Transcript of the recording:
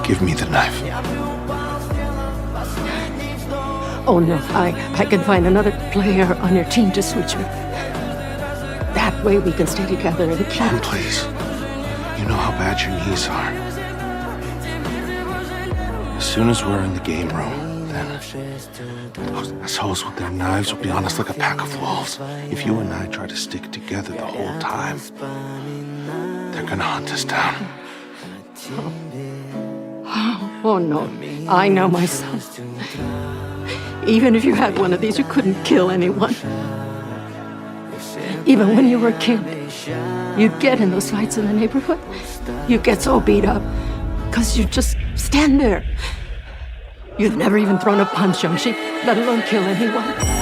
Give me the knife. Oh no, I can find another player on your team to switch with. That way we can stay together and keep... Mom, please. You know how bad your knees are. As soon as we're in the game room, then those assholes with their knives will be on us like a pack of wolves. If you and I try to stick together the whole time, they're gonna hunt us down. Oh no, I know my son. Even if you had one of these, you couldn't kill anyone. Even when you were a kid, you'd get in those fights in the neighborhood. You'd get so beat up because you'd just stand there. You'd never even thrown a punch, young sheep, let alone kill anyone.